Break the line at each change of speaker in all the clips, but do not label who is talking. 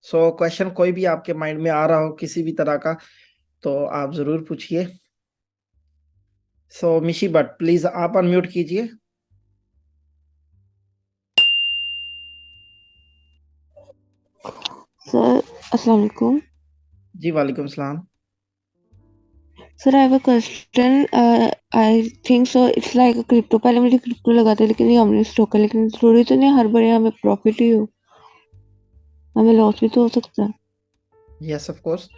So question कोई भी आपके माइंड में आ रहा हो किसी भी तरह का, तो आप जरूर पूछिए। सो मिशी भट्ट, प्लीज आप अनम्यूट कीजिए।
Sir, Assalamualaikum.
जी वालेकुम सलाम।
Sir, I have a question. I think so. It's like a crypto. पहले मुझे क्रिप्टो लगा था लेकिन ये हमने स्टॉक है, लेकिन जरूरी तो नहीं हर बार हमें प्रॉफिट ही हो, हमें लॉस भी तो हो सकता है।
Yes of course.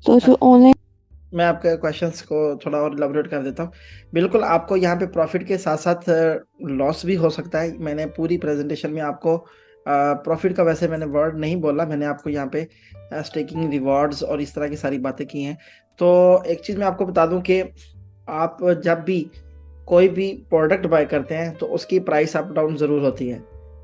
तो जो ऑनलाइन
मैं आपके क्वेश्चंस को थोड़ा और इलाबोरेट कर देता हूँ। बिल्कुल, आपको यहाँ पे प्रॉफिट के साथ साथ लॉस भी हो सकता है। मैंने पूरी प्रेजेंटेशन में आपको प्रॉफिट का वैसे मैंने वर्ड नहीं बोला, मैंने आपको यहाँ पे स्टेकिंग रिवॉर्ड्स और इस तरह की सारी बातें की हैं। तो एक चीज़ मैं आपको बता दूं कि आप जब भी कोई भी प्रोडक्ट बाय करते हैं तो उसकी प्राइस अप डाउन ज़रूर होती है।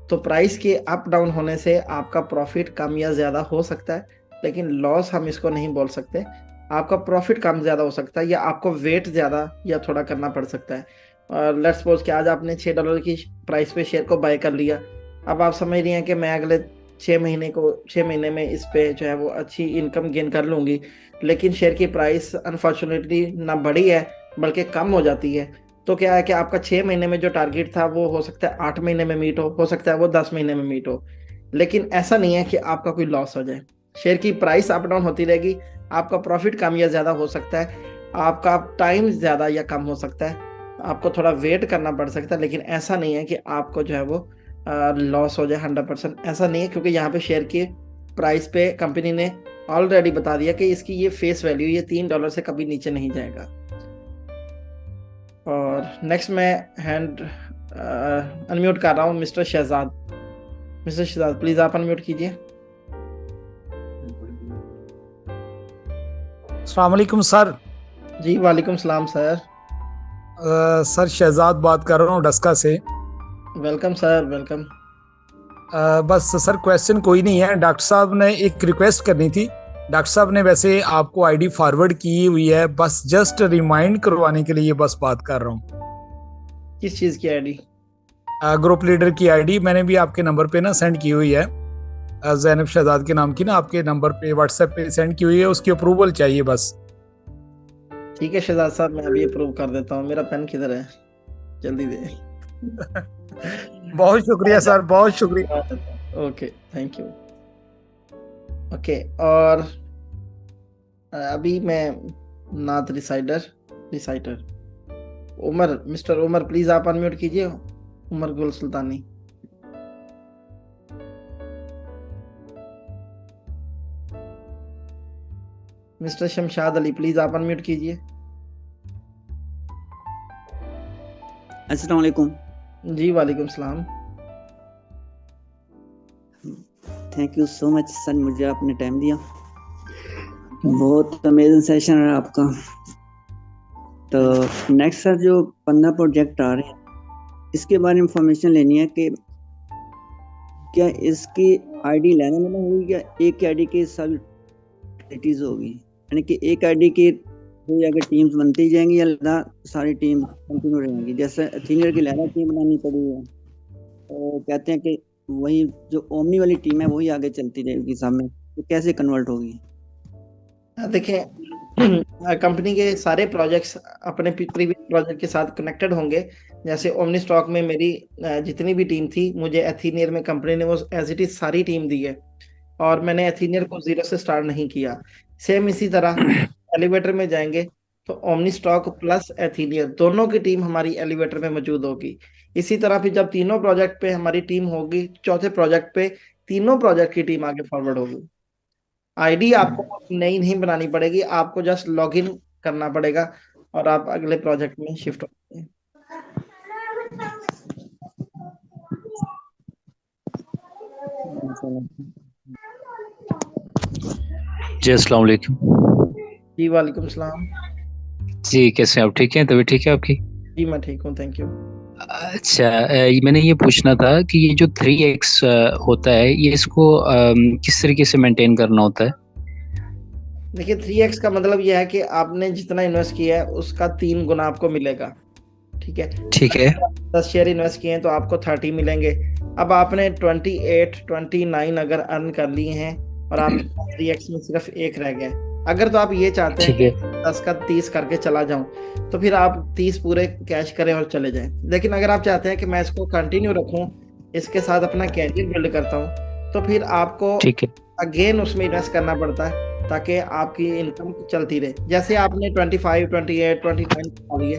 तो प्राइस के अप डाउन होने से आपका प्रॉफिट कम या ज़्यादा हो सकता है, लेकिन लॉस हम इसको नहीं बोल सकते। आपका प्रॉफिट कम ज़्यादा हो सकता है या आपको वेट ज़्यादा या थोड़ा करना पड़ सकता है। और लेट्स सपोज कि आज आपने $6 की प्राइस पे शेयर को बाय कर लिया। अब आप समझ रही हैं कि मैं अगले 6 महीने में इस पे जो है वो अच्छी इनकम गेन कर लूँगी, लेकिन शेयर की प्राइस अनफॉर्चुनेटली ना बढ़ी है बल्कि कम हो जाती है। तो क्या है कि आपका 6 महीने में जो टारगेट था वो हो सकता है 8 महीने में मीट हो सकता है वो 10 महीने में मीट हो, लेकिन ऐसा नहीं है कि आपका कोई लॉस हो जाए। शेयर की प्राइस अप डाउन होती रहेगी, आपका प्रॉफिट कम या ज़्यादा हो सकता है, आपका टाइम ज़्यादा या कम हो सकता है, आपको थोड़ा वेट करना पड़ सकता है, लेकिन ऐसा नहीं है कि आपको जो है वो लॉस हो जाए 100%। ऐसा नहीं है, क्योंकि यहाँ पे शेयर की प्राइस पे कंपनी ने ऑलरेडी बता दिया कि इसकी ये फेस वैल्यू ये $3 से कभी नीचे नहीं जाएगा। और नेक्स्ट मैं हैंड अनम्यूट कर रहा हूँ mister Shahzad. Mister Shahzad please आप अनम्यूट कीजिए।
अस्सलाम वालेकुम सर।
जी वालेकुम सलाम सर।
सर शहजाद बात कर रहा हूँ डस्का से।
Welcome sir, welcome.
बस सर क्वेश्चन कोई नहीं है, डॉक्टर साहब ने एक रिक्वेस्ट करनी थी। डॉक्टर साहब ने वैसे आपको आईडी फॉरवर्ड की हुई है, बस जस्ट रिमाइंड करवाने के लिए बस बात कर रहा हूँ।
किस चीज़ की आईडी?
ग्रुप लीडर की आईडी मैंने भी आपके नंबर पे ना सेंड की हुई है। जैनब शहजाद के नाम की ना आपके नंबर पे व्हाट्सएप पे सेंड की हुई है, उसकी अप्रूवल चाहिए बस।
ठीक है शहजाद साहब, मैं अभी अप्रूव कर देता हूँ। मेरा पेन किधर है? जल्दी दे।
बहुत शुक्रिया सर, बहुत शुक्रिया।
Okay, thank you. ओके, और अभी मैं नात रिसाइडर reciter Umar, mister Umar please आप अनम्यूट कीजिए। उमर गुल सुल्तानी। मिस्टर शमशाद अली प्लीज आप अनम्यूट कीजिए।
अस्सलाम वालेकुम।
जी वालेकुम सलाम।
Thank you so much sir, मुझे आपने टाइम दिया। बहुत अमेजिंग सेशन है आपका। तो नेक्स्ट सर जो 15 प्रोजेक्ट आ रहे हैं इसके बारे में इंफॉर्मेशन लेनी है कि क्या इसकी आईडी लेने में होगी या एक आईडी के सब एक्टिविटीज होगी, यानी कि एक आईडी की दो अगर टीम्स बनती जाएंगी या सारी टीम कंटिन्यू रहेंगी। जैसे एथीनियर की लहरा टीम बनानी पड़ी है, तो कहते हैं कि वही जो ओमनी वाली टीम है वही आगे चलती रहेगी सामने, तो कैसे कन्वर्ट होगी?
देखिए, कंपनी के सारे प्रोजेक्ट्स अपने प्रीवियस प्रोजेक्ट के साथ कनेक्टेड होंगे। जैसे ओमनी स्टॉक में मेरी जितनी भी टीम थी, मुझे एथीनियर में कंपनी ने वो एज इट इज सारी टीम दी है, और मैंने एथीनियर को जीरो से स्टार्ट नहीं किया। सेम इसी तरह एलिवेटर में जाएंगे तो ओमनी स्टॉक प्लस एथीनियर दोनों की टीम हमारी एलिवेटर में मौजूद होगी। इसी तरह फिर जब तीनों प्रोजेक्ट पे हमारी टीम होगी, चौथे प्रोजेक्ट पे तीनों प्रोजेक्ट की टीम आगे फॉरवर्ड होगी। आईडी आपको नई नहीं बनानी पड़ेगी, आपको जस्ट लॉगिन करना पड़ेगा और आप अगले प्रोजेक्ट में शिफ्ट हो जाएंगे।
जी अस्सलाम वालेकुम।
जी वालेकुम सलाम।
जी कैसे हैं आप? ठीक हैं? तबीयत ठीक है आपकी?
जी मैं ठीक हूँ, थैंक यू।
अच्छा, मैंने ये पूछना था कि ये जो 3x होता है ये इसको किस तरीके से मेंटेन करना होता है?
देखिए, 3x का मतलब यह है कि आपने जितना इन्वेस्ट किया है उसका 3 गुना आपको मिलेगा। ठीक है।
ठीक है।
10 शेयर इन्वेस्ट किए हैं तो आपको 30 मिलेंगे। अब आपने 28 29 अगर अर्न कर लिए हैं और आपके पास 3x में सिर्फ एक रह गया है, अगर तो आप ये चाहते हैं
ठीक है।
कि 10 का 30 करके चला जाऊं, तो फिर आप 30 पूरे कैश करें और चले जाएं। लेकिन अगर आप चाहते हैं कि मैं इसको कंटिन्यू रखूं, इसके साथ अपना कैरियर बिल्ड करता हूं, तो फिर आपको
ठीक है।
अगेन उसमें इन्वेस्ट करना पड़ता है ताकि आपकी इनकम चलती रहे। जैसे आपने 25 28 29 कमा लिए,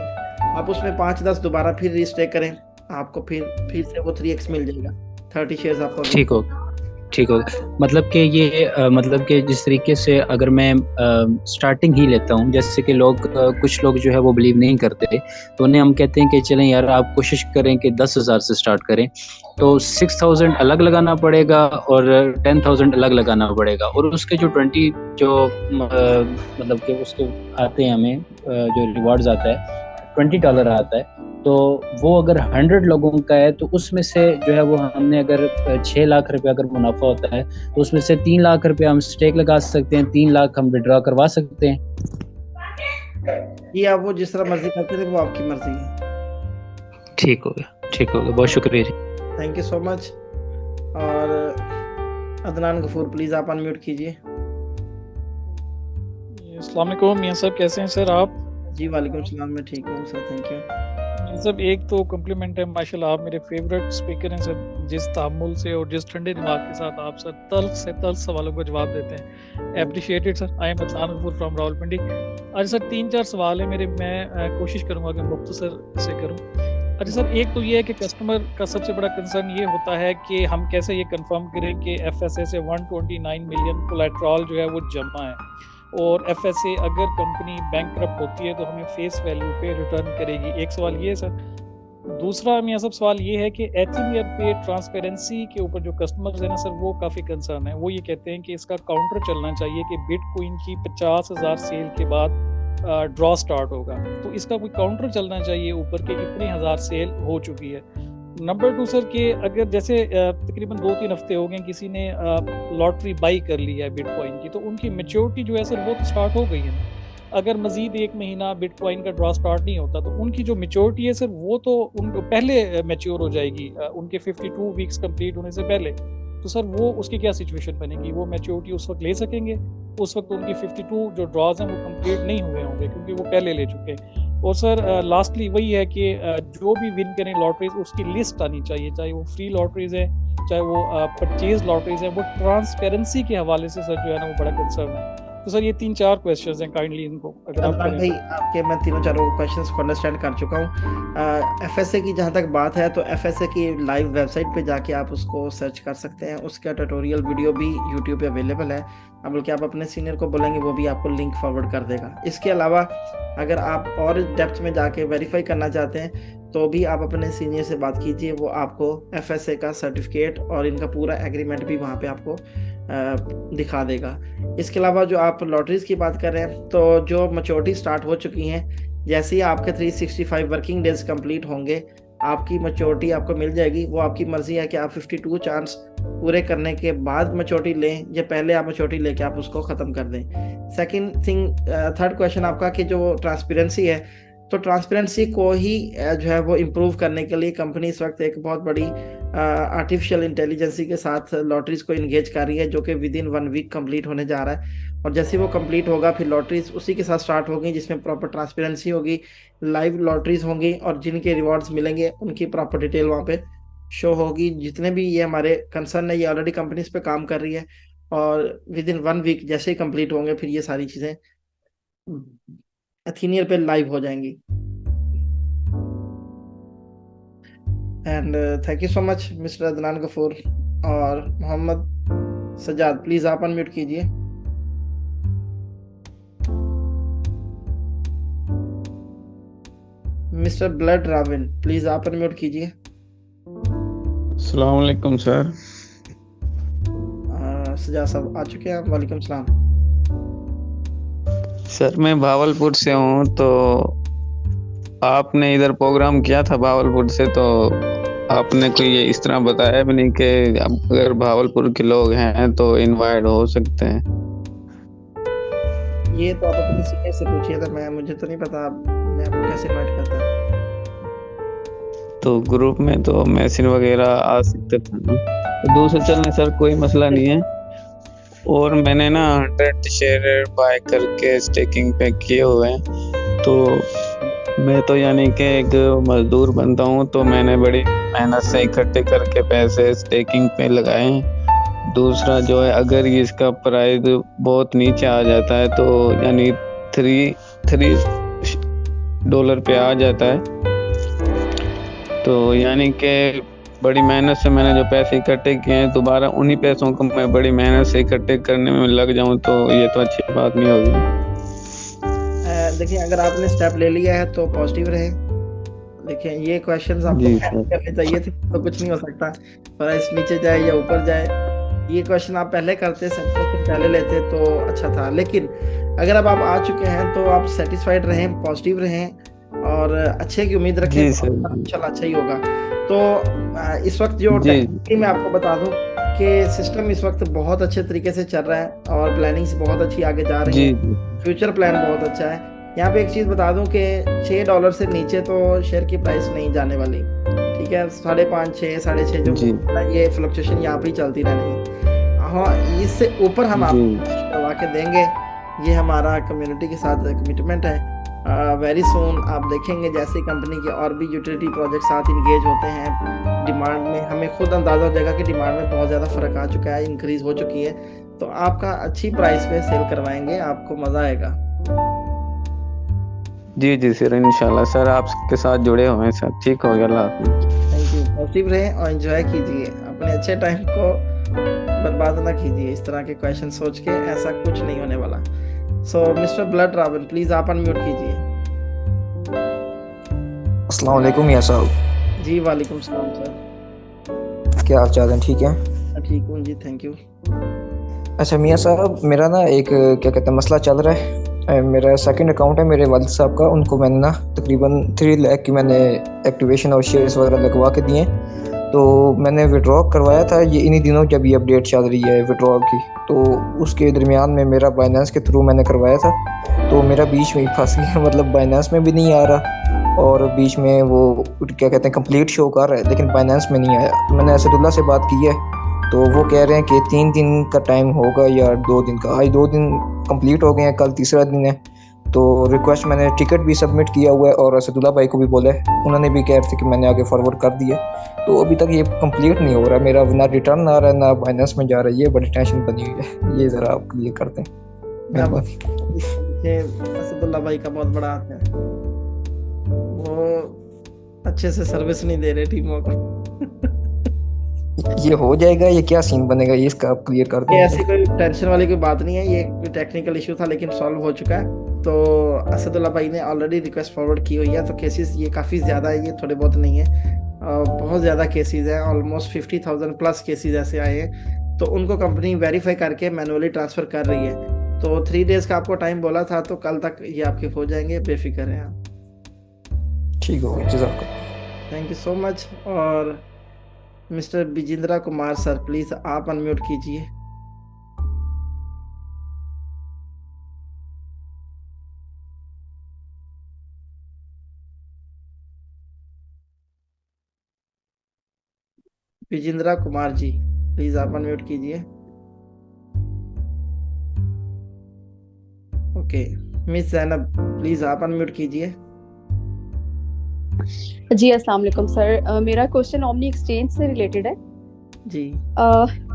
आप उसमें 5-10 दोबारा फिर रिस्टेक करें, आपको फिर से वो 3x मिल जाएगा। 30 शेयर्स आपको again।
ठीक हो ठीक हो मतलब कि ये मतलब कि जिस तरीके से अगर मैं स्टार्टिंग ही लेता हूँ, जैसे कि कुछ लोग जो है वो बिलीव नहीं करते, तो उन्हें हम कहते हैं कि चलें यार आप कोशिश करें कि 10,000 से स्टार्ट करें, तो 6,000 अलग लगाना पड़ेगा और 10,000 अलग लगाना पड़ेगा, और उसके जो 20 जो मतलब कि उसके आते हैं हमें जो रिवार्ड्स आता है $20 आता है, तो वो अगर 100 लोगों का है तो उसमें से जो है वो हमने अगर 6 लाख रुपया अगर मुनाफा होता है तो उसमें से 3 लाख रुपया हम स्टेक लगा सकते हैं, 3 लाख हम विड्रॉ करवा सकते हैं।
ये आप वो जिस तरह मर्जी करते थे, वो आपकी मर्जी है।
ठीक हो गया, बहुत शुक्रिया जी।
Thank you so much. और अदनान गफूर प्लीज आप अनम्यूट कीजिए।
अस्सलाम वालेकुम मियां साहब, कैसे हैं सर आप?
जी वालेकुम सलाम, मैं ठीक हूँ सर, थैंक यू।
मियां साहब एक तो कम्प्लीमेंट है, माशाल्लाह आप मेरे फेवरेट स्पीकर हैं सर, जिस तामुल से और जिस ठंडे दिमाग के साथ आप सर तल्ख सवालों का जवाब देते हैं, appreciated sir. I am Adnan Ghafoor from Rawalpindi. आज सर 3-4 सवाल है मेरे, मैं कोशिश करूँगा कि मुख्तसर से करूँ। अच्छा सर, एक तो ये है कि कस्टमर का सबसे बड़ा कंसर्न ये होता है कि हम कैसे ये कंफर्म करें कि एफएसए से 129 मिलियन कोलेट्रल जो है वो जमा है, और एफएसए अगर कंपनी बैंकक्रप्ट होती है तो हमें फेस वैल्यू पे रिटर्न करेगी। एक सवाल ये है सर। दूसरा मियां सब सवाल ये है कि एथीनियन पे ट्रांसपेरेंसी के ऊपर जो कस्टमर्स है ना सर, वो काफ़ी कंसर्न है। वो ये कहते हैं कि इसका काउंटर चलना चाहिए कि बिटकॉइन की 50,000 सेल के बाद ड्रॉ स्टार्ट होगा, तो इसका कोई काउंटर चलना चाहिए ऊपर के इतने हज़ार सेल हो चुकी है। नंबर 2 सर कि अगर जैसे तकरीबन 2-3 हफ्ते हो गए किसी ने लॉटरी बाई कर ली है बिटकॉइन की, तो उनकी मैच्योरिटी जो है सर वो तो स्टार्ट हो गई है। अगर मजीद 1 महीना बिटकॉइन का ड्रॉ स्टार्ट नहीं होता तो उनकी जो मैच्योरिटी है सर वो तो उनको पहले मैच्योर हो जाएगी, उनके 52 वीक्स कंप्लीट होने से पहले। तो सर वो उसकी क्या सिचुएशन बनेगी? वो मैच्योरिटी उस वक्त ले सकेंगे? उस वक्त उनकी 52 जो ड्रॉज हैं वो कंप्लीट नहीं हुए होंगे क्योंकि वो पहले ले चुके हैं। और सर लास्टली वही है कि जो भी विन करें लॉटरीज उसकी लिस्ट आनी चाहिए, चाहे वो फ्री लॉटरीज है चाहे वो परचेज लॉटरीज है, वो ट्रांसपेरेंसी के हवाले से सर जो है ना वो बड़ा कंसर्न है। तो सर ये 3-4 क्वेश्चंस हैं, काइंडली इनको अगर आप
अदनान भाई आपके मैं तीनों चारों क्वेश्चंस को अंडरस्टैंड कर चुका हूँ। एफएसए की जहाँ तक बात है तो एफएसए की लाइव वेबसाइट पे जाके आप उसको सर्च कर सकते हैं, उसका ट्यूटोरियल वीडियो भी यूट्यूब पे अवेलेबल है। अब बल्कि आप अपने सीनियर को बोलेंगे वो भी आपको लिंक फॉरवर्ड कर देगा। इसके अलावा अगर आप और डेप्थ में जाके वेरीफाई करना चाहते हैं तो भी आप अपने सीनियर से बात कीजिए, वो आपको एफएसए का सर्टिफिकेट और इनका पूरा एग्रीमेंट भी वहाँ पे आपको दिखा देगा। इसके अलावा जो आप लॉटरीज की बात कर रहे हैं तो जो मैच्योरिटी स्टार्ट हो चुकी हैं, जैसे ही आपके 365 वर्किंग डेज कंप्लीट होंगे आपकी मैच्योरिटी आपको मिल जाएगी। वो आपकी मर्जी है कि आप 52 चांस पूरे करने के बाद मैच्योरिटी लें या पहले आप मैच्योरिटी लेके आप उसको ख़त्म कर दें। सेकंड थिंग, थर्ड क्वेश्चन आपका कि जो ट्रांसपेरेंसी है, तो ट्रांसपेरेंसी को ही जो है वो इम्प्रूव करने के लिए कंपनी इस वक्त एक बहुत बड़ी आर्टिफिशियल इंटेलिजेंसी के साथ लॉटरीज को इंगेज कर रही है, जो कि विद इन 1 वीक कंप्लीट होने जा रहा है। और जैसे वो कंप्लीट होगा फिर लॉटरीज उसी के साथ स्टार्ट होगी जिसमें प्रॉपर ट्रांसपेरेंसी होगी, लाइव लॉटरीज होंगी और जिनके रिवॉर्ड्स मिलेंगे उनकी प्रॉपर डिटेल वहाँ पे शो होगी। जितने भी ये हमारे कंसर्न है ये ऑलरेडी कंपनी इस पे काम कर रही है और विद इन 1 वीक जैसे ही कंप्लीट होंगे फिर ये सारी चीज़ें एथीनियर पे लाइव हो जाएंगी। And thank you so much mister Adnan Ghafoor. और मोहम्मद सजाद प्लीज आप अनम्यूट कीजिए। मिस्टर ब्लड राविन प्लीज आप अनम्यूट कीजिए।
अस्सलाम वालेकुम सर।
सजाद साहब आ चुके हैं? वालेकुम सलाम
सर मैं भावलपुर से हूँ, तो आपने इधर प्रोग्राम किया था भावलपुर से, तो आपने कोई ये इस तरह बताया भी नहीं कि अगर भावलपुर के लोग हैं तो इनवाइट हो सकते हैं।
ये तो आप अपने सीनियर से पूछिए था, मुझे तो नहीं पता मैं आपको कैसे इनवाइट करता।
तो ग्रुप में तो मैसेज वगैरह आ सकते थे ना, तो दूसरे चलने सर कोई मसला नहीं है। और मैंने ना 100 शेयर बाय करके स्टेकिंग पे किए हुए हैं, तो मैं तो यानी कि एक मजदूर बनता हूँ, तो मैंने बड़ी मेहनत से इकट्ठे करके पैसे स्टेकिंग पे लगाए हैं। दूसरा जो है, अगर इसका प्राइस बहुत नीचे आ जाता है तो यानी $3 पे आ जाता है, तो यानी कि बड़ी मेहनत से मैंने जो पैसे इकट्ठे किए हैं, दोबारा उन्हीं पैसों को मैं बड़ी मेहनत से इकट्ठे करने में लग जाऊं तो ये तो अच्छी बात नहीं होगी।
देखिए, अगर आपने स्टेप ले लिया है तो पॉजिटिव रहे। देखिए, ये क्वेश्चंस आपको करने चाहिए थे, तो कुछ नहीं हो सकता, प्राइस नीचे जाए या ऊपर जाए, ये क्वेश्चन आप पहले करते, पहले लेते तो अच्छा था। लेकिन अगर अब आप आ चुके हैं तो आप सेटिस्फाइड रहें, पॉजिटिव रहें और अच्छे की उम्मीद रखें, इंशाल्लाह अच्छा ही होगा। तो इस वक्त जो टेक्निकली मैं आपको बता दूं कि सिस्टम इस वक्त बहुत अच्छे तरीके से चल रहा है और प्लानिंग्स बहुत अच्छी आगे जा रही है, फ्यूचर प्लान बहुत अच्छा है। यहाँ पे एक चीज बता दूं कि $6 से नीचे तो शेयर की प्राइस नहीं जाने वाली, ठीक है। 5.5, 6, 6.5 जो ये फ्लक्चुएशन यहाँ पे ही चलती रहनी है। हाँ, इससे ऊपर हम आपको करवा के देंगे, ये हमारा कम्युनिटी के साथ कमिटमेंट है। वेरी सून आप देखेंगे जैसे कंपनी के और भी यूटिलिटी प्रोजेक्ट साथ इंगेज होते हैं, डिमांड में हमें खुद अंदाजा हो जाएगा कि डिमांड में बहुत ज़्यादा फ़र्क आ चुका है, इंक्रीज हो चुकी है, तो आपका अच्छी प्राइस पे सेल करवाएंगे, आपको मज़ा आएगा।
जी सर, इंशाल्लाह सर आपके साथ जुड़े हुए हैं सर, ठीक हो गया।
थैंक यू, पॉजिटिव रहें और एंजॉय कीजिए, अपने अच्छे टाइम को बर्बाद ना कीजिए इस तरह के क्वेश्चन सोच के, ऐसा कुछ नहीं होने वाला। सो मिस्टर ब्लड रावल, प्लीज आप अनम्यूट कीजिए।
अस्सलाम वालेकुम मियां साहब।
जी वालेकुम सलाम सर,
क्या हाल चाल है? ठीक है,
ठीक हूँ जी, थैंक यू।
अच्छा मियां साहब, मेरा ना एक क्या कहते हैं मसला चल रहा है। मेरा सेकंड अकाउंट है मेरे वालिद साहब का, उनको मैंने ना तकरीबन 3 लाख की मैंने एक्टिवेशन और शेयर्स वगैरह लगवा के दिए, तो मैंने विड्रॉ करवाया था ये इन्हीं दिनों जब ये अपडेट चल रही है विड्रॉ की, तो उसके दरमियान में मेरा बाइनेंस के थ्रू मैंने करवाया था, तो मेरा बीच में ही फंस गया, मतलब बाइनेंस में भी नहीं आ रहा और बीच में वो क्या कहते हैं कंप्लीट शो कर रहा है लेकिन बाइनेंस में नहीं आया। तो मैंने असदुल्ला से बात की है, तो वो कह रहे हैं कि 3 दिन का टाइम होगा या 2 दिन का। आज 2 दिन कंप्लीट हो गए हैं, कल तीसरा दिन है, तो रिक्वेस्ट मैंने टिकट भी सबमिट किया हुआ है और असदुल्ला भाई को भी बोला है, उन्होंने भी कह रहे थे कि मैंने आगे फॉरवर्ड कर दिया, तो अभी तक ये कंप्लीट नहीं हो रहा है, मेरा ना रिटर्न आ रहा है ना बाइनेंस में जा रहा है, ये बड़ी टेंशन बनी हुई है, ये ज़रा आप क्लियर कर दें मेहरबानी।
असदुल्ला भाई का बहुत बड़ा हाथ है, वो अच्छे से सर्विस नहीं दे रहे टीमों को।
ये हो जाएगा, ये क्या सीन बनेगा, ये इसका आप क्लियर कर दें।
ऐसी कोई टेंशन वाली कोई बात नहीं है, ये कोई टेक्निकल इशू था लेकिन सॉल्व हो चुका है। तो असदुल्ला भाई ने ऑलरेडी रिक्वेस्ट फॉरवर्ड की हुई है, तो केसेस ये काफ़ी ज़्यादा है, ये थोड़े बहुत नहीं है, बहुत ज़्यादा केसेस हैं, ऑलमोस्ट 50,000 प्लस केसेस ऐसे आए हैं, तो उनको कंपनी वेरीफाई करके मैनुअली ट्रांसफ़र कर रही है। तो 3 डेज़ का आपको टाइम बोला था, तो कल तक ये आपके हो जाएंगे, बेफिक्र हैं आप।
ठीक हो गया, जज़ाकल्लाह।
Thank you so much. और mister Bijendra Kumar sir, please आप अनम्यूट कीजिए। बिजेंद्रा कुमार जी, प्लीज आप अनम्यूट कीजिए। ओके, मिस जैनब, प्लीज आप अनम्यूट कीजिए।
जी अस्सलाम वालेकुम सर, मेरा क्वेश्चन ओमनी एक्सचेंज से रिलेटेड है
जी।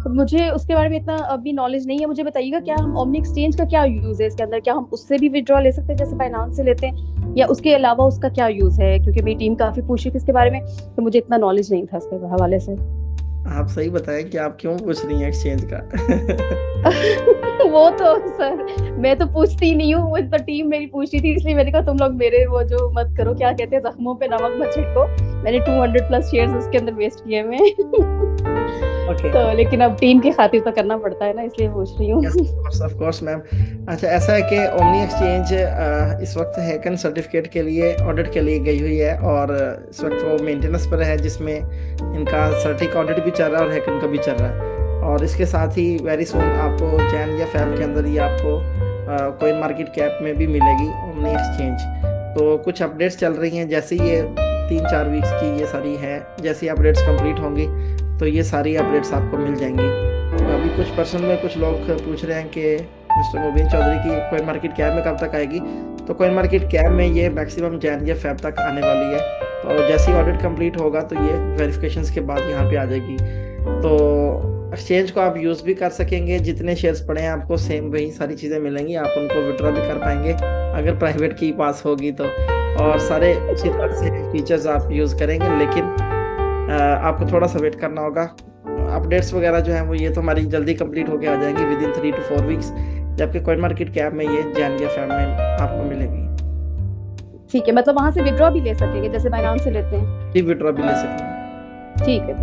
मुझे उसके बारे में इतना अभी नॉलेज नहीं है, मुझे बताइएगा क्या हम ओमनी एक्सचेंज का क्या यूज है इसके अंदर, क्या हम उससे भी विड्रॉ ले सकते हैं जैसे बाइनांस से लेते हैं, या उसके अलावा उसका क्या यूज है, क्योंकि मेरी टीम काफी पूछी थी इसके बारे में, तो मुझे इतना नॉलेज नहीं था इसके हवाले से।
आप सही बताएं कि आप क्यों पूछ रही हैं एक्सचेंज का।
वो तो सर मैं तो पूछती ही नहीं हूँ, वो तो टीम मेरी पूछती थी, इसलिए मैंने कहा तुम लोग मेरे वो जो मत करो, क्या कहते हैं जख्मों पे नमक मत छिड़को। मैंने 200 प्लस शेयर्स उसके अंदर वेस्ट किए मैं। तो लेकिन अब टीम की खातिर तो करना पड़ता है ना, इसलिए पूछ रही हूँ।
Of course ma'am. अच्छा, ऐसा है कि ओमनी एक्सचेंज इस वक्त हैकन सर्टिफिकेट के लिए ऑडिट के लिए गई हुई है और इस वक्त वो मेंटेनेंस पर है, जिसमें इनका सर्टिक ऑडिट भी चल रहा है और हैकन का भी चल रहा है। और इसके साथ ही वेरी सून आपको जैन या फैब के अंदर ही आपको कोइन मार्केट कैप में भी मिलेगी ओमनी एक्सचेंज। तो कुछ अपडेट्स चल रही हैं, जैसे ये 3-4 वीक्स की ये सारी है। जैसी अपडेट्स कंप्लीट होंगी तो ये सारी अपडेट्स आपको मिल जाएंगी। तो अभी कुछ पर्सन में कुछ लोग पूछ रहे हैं कि मिस्टर मुबीन चौधरी की कोइन मार्केट कैप में कब तक आएगी। तो कोइन मार्केट कैप में ये मैक्सिमम जैन या फेब तक आने वाली है। तो जैसे ही ऑडिट कंप्लीट होगा तो ये वेरिफिकेशंस के बाद यहाँ पे आ जाएगी। तो एक्सचेंज को आप यूज़ भी कर सकेंगे, जितने शेयर्स पड़े हैं आपको सेम वही सारी चीज़ें मिलेंगी, आप उनको विड्रॉ भी कर पाएंगे अगर प्राइवेट की पास होगी तो, और सारे उसी तरह से फीचर्स आप यूज़ करेंगे। लेकिन आपको थोड़ा सा वेट करना होगा। अपडेट्स वगैरह जो है वो ये तो हमारी जल्दी कंप्लीट होके आ जाएंगी विद इन 3 to 4 वीक्स, जबकि कॉइन मार्केट कैप में ये जैन या फेब में आपको मिलेगी।
ठीक है, मतलब वहां से विड्रॉ भी ले सकेंगे जैसे बाइनांस से लेते हैं?
जी, विड्रॉ भी ले सकेंगे।
ठीक है,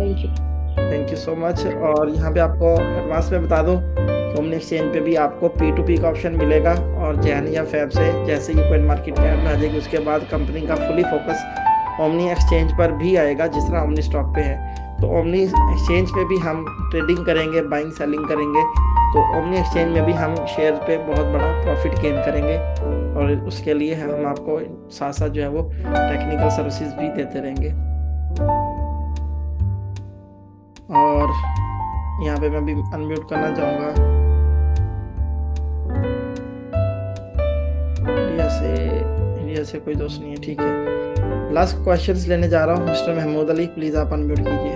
थैंक यू सो मच। और यहाँ पे आपको एडवांस में बता दूँ ओमनी एक्सचेंज पे भी आपको P2P का ऑप्शन मिलेगा, और जैन या फेब से जैसे ही कॉइन मार्केट कैप में आ जाएगी उसके बाद कंपनी का फुली फोकस ओमनी एक्सचेंज पर भी आएगा, जिस तरह ओमनी स्टॉक पे है। तो ओमनी एक्सचेंज पे भी हम ट्रेडिंग करेंगे, बाइंग सेलिंग करेंगे। तो ओमनी एक्सचेंज में भी हम शेयर पे बहुत बड़ा प्रॉफिट गेन करेंगे, और उसके लिए हम आपको साथ साथ जो है वो टेक्निकल सर्विसेज भी देते रहेंगे। और यहाँ पे मैं भी अनम्यूट करना चाहूँगा। इंडिया से कोई दोस्त नहीं है, ठीक है। लास्ट क्वेश्चंस लेने जा रहा हूँ मिस्टर महमूद अली, प्लीज आप अनम्यूट कीजिए।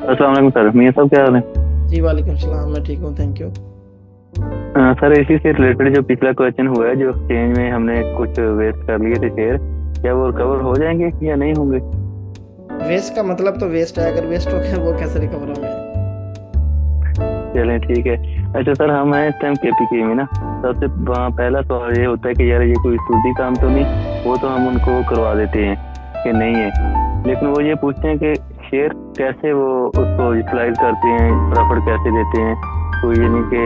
अस्सलाम वालेकुम सर, मियां साहब क्या हाल है?
जी वालेकुम सलाम, मैं ठीक हूँ, थैंक यू।
सर इसी से रिलेटेड जो पिछला क्वेश्चन हुआ है, जो एक्सचेंज में हमने कुछ वेस्ट कर लिए थे शेयर, क्या वो रिकवर हो जाएंगे या नहीं होंगे?
वेस्ट का मतलब तो वेस्ट है, अगर वेस्ट हो गया वो कैसे रिकवर होंगे?
चलें ठीक है। अच्छा सर, हम हैं इस टाइम KPK में ना, सबसे पहला सवाल ये होता है कि यार ये कोई सूदी काम तो नहीं, वो तो हम उनको करवा देते हैं कि नहीं है, लेकिन वो ये पूछते हैं कि शेयर कैसे वो उसको यूटिलाइज करते हैं, प्रॉफिट कैसे देते हैं, तो यानी कि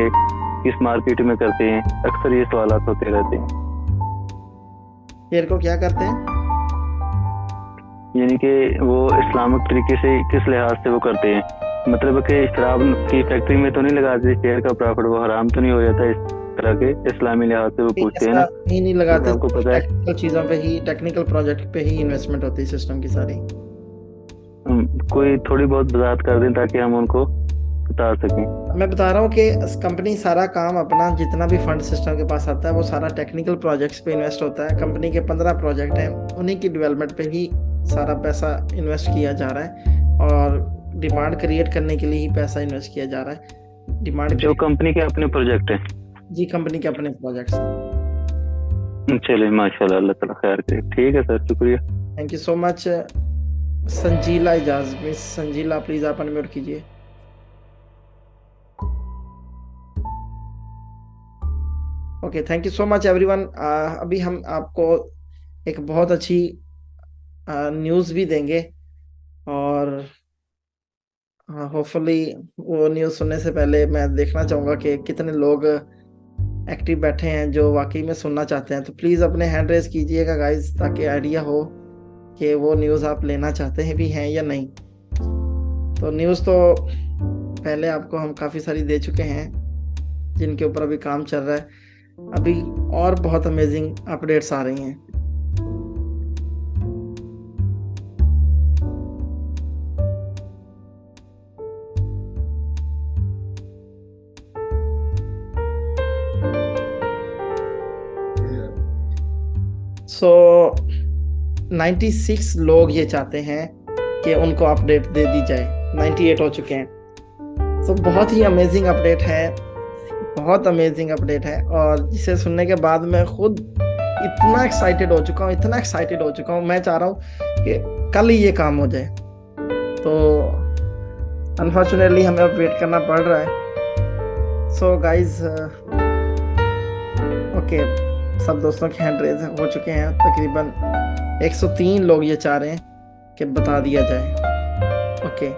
किस मार्केट में करते हैं, अक्सर ये सवाल होते रहते हैं।
शेयर को क्या करते हैं?
यानी कि वो इस्लामिक तरीके से किस लिहाज से वो करते हैं, मतलब कि शराब की फैक्ट्री में तो नहीं लगाते शेयर का प्रॉफिट, वो हराम तो नहीं हो जाता इस तरह के इस्लामी लिहाज से वो पूछते हैं ना?
नहीं लगाते,
आपको पता है
टेक्निकल चीजों पे ही, टेक्निकल प्रोजेक्ट पे ही इन्वेस्टमेंट होती है सिस्टम की सारी।
कोई थोड़ी बहुत वजाहत कर दें ताकि हम उनको बता सकें।
मैं बता रहा हूँ कि कंपनी सारा काम अपना, जितना भी फंड सिस्टम के पास आता है वो सारा टेक्निकल प्रोजेक्ट्स पे इन्वेस्ट होता है। कंपनी के 15 प्रोजेक्ट हैं, उन्हीं की डेवलपमेंट पे ही सारा पैसा इन्वेस्ट किया जा रहा है, और डिमांड क्रिएट करने के लिए ही पैसा इन्वेस्ट किया जा रहा है। डिमांड
जो कंपनी के अपने प्रोजेक्ट हैं?
जी, कंपनी के अपने प्रोजेक्ट्स।
चलिए माशाल्लाह, अल्लाह ताला खैर करे। ठीक है सर, शुक्रिया,
thank you so much. Sanjeela Ijaz, miss Sanjeela please आप अनम्यूट कीजिए। Okay, thank you so much everyone. अभी हम आपको एक बहुत अच्छी न्यूज़ भी देंगे, और होपफुली वो न्यूज़ सुनने से पहले मैं देखना चाहूँगा कि कितने लोग एक्टिव बैठे हैं जो वाकई में सुनना चाहते हैं। तो प्लीज़ अपने हैंड रेज कीजिएगा गाइस, ताकि आइडिया हो कि वो न्यूज़ आप लेना चाहते हैं भी हैं या नहीं। तो न्यूज़ तो पहले आपको हम काफ़ी सारी दे चुके हैं, जिनके ऊपर अभी काम चल रहा है। अभी और बहुत अमेजिंग अपडेट्स आ रही हैं। सो 96 लोग ये चाहते हैं कि उनको अपडेट दे दी जाए, 98 हो चुके हैं। सो बहुत ही अमेजिंग अपडेट है, बहुत अमेजिंग अपडेट है, और जिसे सुनने के बाद मैं खुद इतना एक्साइटेड हो चुका हूँ, इतना एक्साइटेड हो चुका हूँ। मैं चाह रहा हूँ कि कल ही ये काम हो जाए। तो अनफॉर्चुनेटली हमें अब वेट करना पड़ रहा है। सो गाइज, ओके, सब दोस्तों के हैंड रेज हो चुके हैं। तकरीबन 103 लोग ये चाह रहे हैं कि बता दिया जाए। ओके,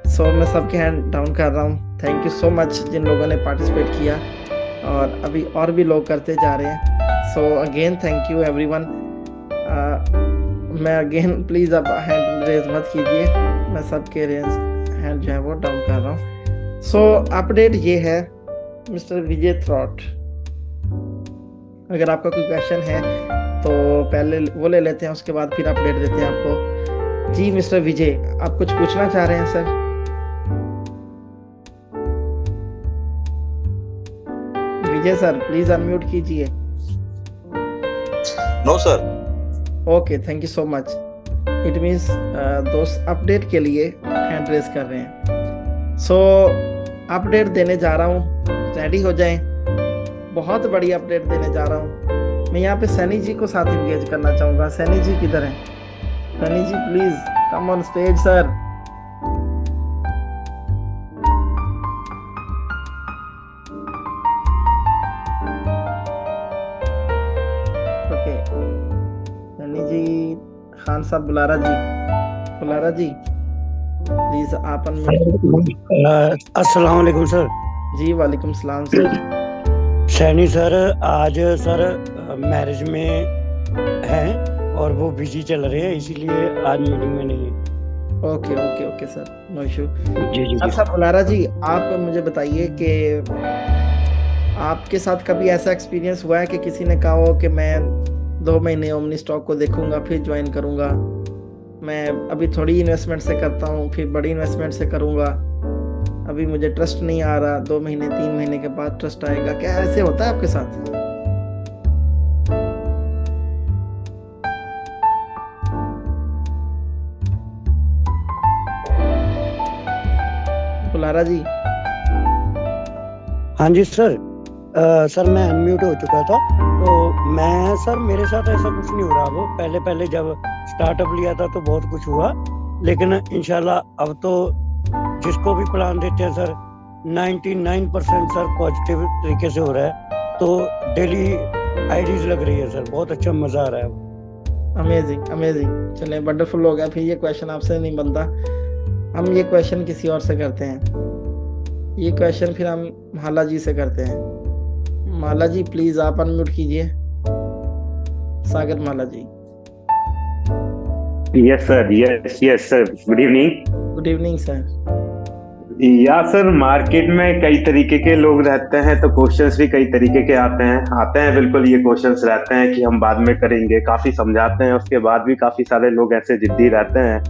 सो मैं सबके हैंड डाउन कर रहा हूँ। थैंक यू सो मच जिन लोगों ने पार्टिसिपेट किया, और अभी और भी लोग करते जा रहे हैं। So again thank you everyone. मैं अगेन प्लीज़ अब हैंड रेज मत कीजिए, मैं सबके हैंड जो है वो डाउन कर रहा हूँ। सो अपडेट ये है, मिस्टर विजय थ्रॉट, अगर आपका कोई क्वेश्चन है तो पहले वो ले लेते हैं, उसके बाद फिर अपडेट देते हैं आपको। जी मिस्टर विजय, आप कुछ पूछना चाह रहे हैं sir? Vijay sir please unmute कीजिए।
No sir.
Okay, thank you so much. It means दोस्त अपडेट के लिए हैंड रेज कर रहे हैं। सो अपडेट देने जा रहा हूँ, रेडी हो जाएं। बहुत बड़ी अपडेट देने जा रहा हूँ। मैं यहाँ पे सैनी जी को साथ इंगेज करना चाहूँगा। सैनी जी किधर हैं? Saini ji please come on stage sir. Okay Saini ji, Khan साहब, बुलारा जी प्लीज आप
अस्सलाम वालेकुम सर।
जी वालेकुम सलाम सर।
सैनी सर आज सर मैरिज में हैं और वो बिजी चल रहे हैं, इसीलिए आज मीटिंग में नहीं है।
Okay okay okay sir, no issue.
जी जी
अच्छा बुलारा जी, आप मुझे बताइए कि आपके साथ कभी ऐसा एक्सपीरियंस हुआ है कि किसी ने कहा हो कि मैं 2 महीने ओमनी स्टॉक को देखूंगा फिर ज्वाइन करूंगा, मैं अभी थोड़ी इन्वेस्टमेंट से करता हूँ फिर बड़ी इन्वेस्टमेंट से करूंगा, अभी मुझे ट्रस्ट नहीं आ रहा, 2 महीने 3 महीने के बाद ट्रस्ट आएगा? क्या ऐसे होता है आपके साथ? बुलारा जी?
हाँ जी सर। सर मैं अनम्यूट हो चुका था, तो मैं सर मेरे साथ ऐसा कुछ नहीं हो रहा। वो पहले जब स्टार्टअप लिया था तो बहुत कुछ हुआ, लेकिन इंशाल्लाह अब तो जिसको भी प्लान देते हैं सर 99% सर पॉजिटिव तरीके से हो रहा है। तो डेली आईडीज लग रही है सर, बहुत अच्छा मजा आ रहा है।
अमेजिंग अमेजिंग, चले वंडरफुल हो गया। फिर ये क्वेश्चन आपसे नहीं बनता, हम ये क्वेश्चन किसी और से करते हैं। ये क्वेश्चन फिर हम माला जी से करते हैं। माला जी प्लीज आप अनम्यूट कीजिए। Sagar Mala ji.
Yes sir, yes sir, good evening.
Good evening sir.
Yeah sir, market में कई तरीके के लोग रहते हैं तो क्वेश्चंस भी कई तरीके के आते हैं बिल्कुल। ये क्वेश्चंस रहते हैं कि हम बाद में करेंगे, काफी समझाते हैं, उसके बाद भी काफी सारे लोग ऐसे जिद्दी रहते हैं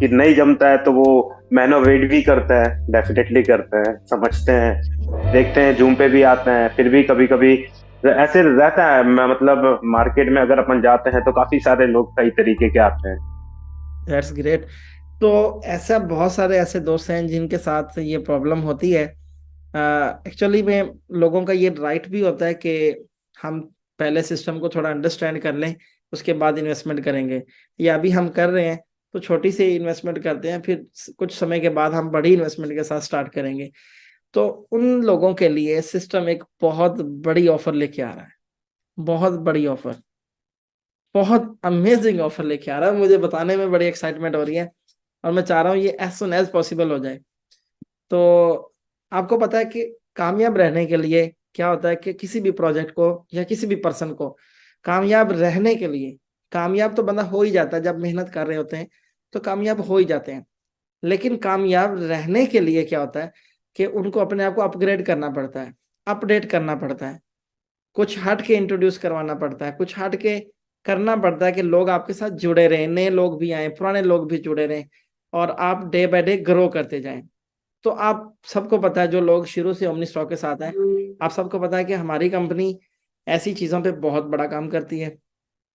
कि नहीं जमता है तो वो मैन ऑफ वेट भी करता है, डेफिनेटली करता है, समझते हैं, देखते हैं, जूम पे भी आते हैं, फिर भी कभी कभी ऐसे रहता है। मतलब मार्केट में अगर अपन जाते हैं तो काफी सारे लोग कई तरीके के आते हैं।
That's great. तो ऐसा बहुत सारे ऐसे दोस्त हैं जिनके साथ ये प्रॉब्लम होती है। एक्चुअली में लोगों का ये राइट भी होता है कि हम पहले सिस्टम को थोड़ा अंडरस्टैंड कर लें, उसके बाद इन्वेस्टमेंट करेंगे। या अभी हम कर रहे हैं तो छोटी सी इन्वेस्टमेंट करते हैं, फिर कुछ समय के बाद हम बड़ी इन्वेस्टमेंट के साथ स्टार्ट करेंगे। तो उन लोगों के लिए सिस्टम एक बहुत बड़ी ऑफर लेके आ रहा है, बहुत बड़ी ऑफर, बहुत अमेजिंग ऑफर लेके आ रहा है। मुझे बताने में बड़ी एक्साइटमेंट हो रही है और मैं चाह रहा हूँ ये एज सुन एज पॉसिबल हो जाए। तो आपको पता है कि कामयाब रहने के लिए क्या होता है कि किसी भी प्रोजेक्ट को या किसी भी पर्सन को कामयाब रहने के लिए, कामयाब तो बंदा हो ही जाता है, जब मेहनत कर रहे होते हैं तो कामयाब हो ही जाते हैं, लेकिन कामयाब रहने के लिए क्या होता है कि उनको अपने आप को अपग्रेड करना पड़ता है, अपडेट करना पड़ता है, कुछ हट के इंट्रोड्यूस करवाना पड़ता है, कुछ हट के करना पड़ता है कि लोग आपके साथ जुड़े रहें, नए लोग भी आए, पुराने लोग भी जुड़े रहें और आप डे बाय डे ग्रो करते जाएं। तो आप सबको पता है, जो लोग शुरू से ओमनी स्टॉक के साथ हैं, आप सबको पता है कि हमारी कंपनी ऐसी चीज़ों पे बहुत बड़ा काम करती है।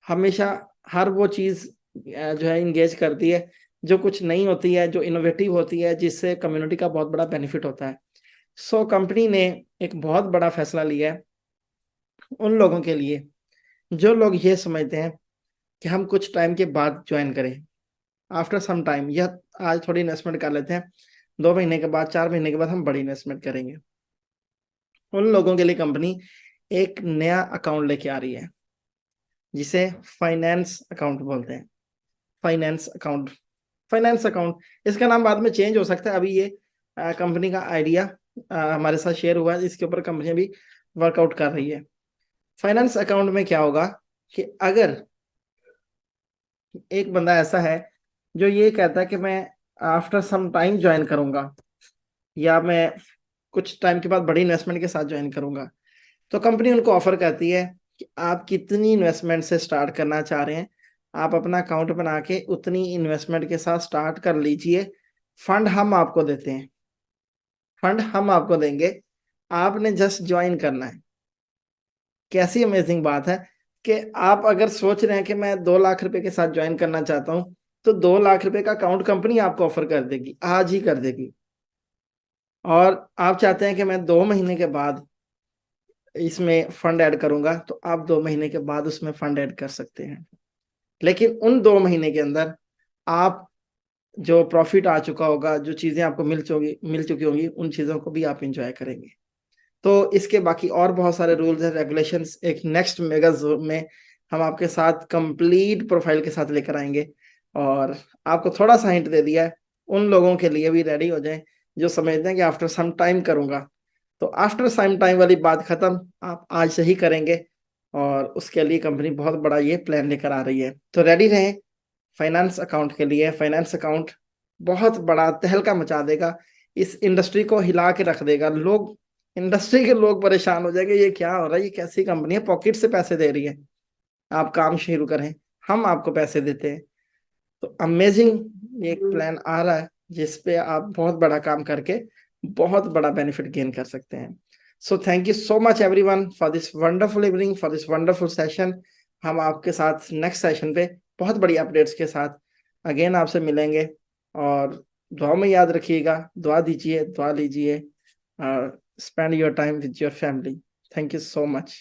हमेशा हर वो चीज़ जो है इंगेज करती है जो कुछ नई होती है, जो इनोवेटिव होती है, जिससे कम्युनिटी का बहुत बड़ा बेनिफिट होता है। सो कंपनी ने एक बहुत बड़ा फैसला लिया है उन लोगों के लिए जो लोग ये समझते हैं कि हम कुछ टाइम के बाद ज्वाइन करें, आफ्टर सम टाइम, या आज थोड़ी इन्वेस्टमेंट कर लेते हैं, 2 महीने के बाद, 4 महीने के बाद हम बड़ी इन्वेस्टमेंट करेंगे। उन लोगों के लिए कंपनी एक नया अकाउंट लेके आ रही है जिसे फाइनेंस अकाउंट बोलते हैं। फाइनेंस अकाउंट, फाइनेंस अकाउंट, इसका नाम बाद में चेंज हो सकता है। अभी ये कंपनी का आइडिया हमारे साथ शेयर हुआ है, इसके ऊपर कंपनी भी वर्कआउट कर रही है। फाइनेंस अकाउंट में क्या होगा कि अगर एक बंदा ऐसा है जो ये कहता है कि मैं आफ्टर सम टाइम ज्वाइन करूंगा या मैं कुछ टाइम के बाद बड़ी इन्वेस्टमेंट के साथ ज्वाइन करूंगा, तो कंपनी उनको ऑफर करती है कि आप कितनी इन्वेस्टमेंट से स्टार्ट करना चाह रहे हैं। आप अपना अकाउंट बना के उतनी इन्वेस्टमेंट के साथ स्टार्ट कर लीजिए। फंड हम आपको देते हैं, फंड हम आपको देंगे, आपने जस्ट ज्वाइन करना है। कैसी अमेजिंग बात है कि आप अगर सोच रहे हैं कि मैं 2 लाख रुपए के साथ ज्वाइन करना चाहता हूं, तो 2 लाख रुपए का अकाउंट कंपनी आपको ऑफर कर देगी, आज ही कर देगी। और आप चाहते हैं कि मैं 2 महीने के बाद इसमें फंड ऐड करूंगा, तो आप 2 महीने के बाद उसमें फंड ऐड कर सकते हैं। लेकिन उन 2 महीने के अंदर आप जो प्रॉफिट आ चुका होगा, जो चीजें आपको मिल चुकी होंगी, उन चीजों को भी आप इंजॉय करेंगे। तो इसके बाकी और बहुत सारे रूल्स एंड रेगुलेशंस एक नेक्स्ट मेगा जोन में हम आपके साथ कंप्लीट प्रोफाइल के साथ लेकर आएंगे। और आपको थोड़ा सा हिंट दे दिया है, उन लोगों के लिए भी रेडी हो जाएं जो समझते हैं कि आफ्टर सम टाइम करूंगा। तो आफ्टर सम टाइम वाली बात खत्म, आप आज से ही करेंगे। और उसके लिए कंपनी बहुत बड़ा ये प्लान लेकर आ रही है, तो रेडी रहें फाइनेंस अकाउंट के लिए। फाइनेंस अकाउंट बहुत बड़ा तहलका मचा देगा, इस इंडस्ट्री को हिला के रख देगा। लोग, इंडस्ट्री के लोग परेशान हो जाएंगे, ये क्या हो रहा है, ये कैसी कंपनी है, पॉकेट से पैसे दे रही है। आप काम शुरू करें, हम आपको पैसे देते हैं। तो अमेजिंग एक प्लान आ रहा है जिसपे आप बहुत बड़ा काम करके बहुत बड़ा बेनिफिट गेन कर सकते हैं। So thank you so much everyone for this wonderful evening, for this wonderful session. हम आपके साथ नेक्स्ट सेशन पे बहुत बड़ी अपडेट्स के साथ अगेन आपसे मिलेंगे। और दुआ में याद रखिएगा, दुआ दीजिए, दुआ लीजिए, और spend your time with your family. Thank you so much.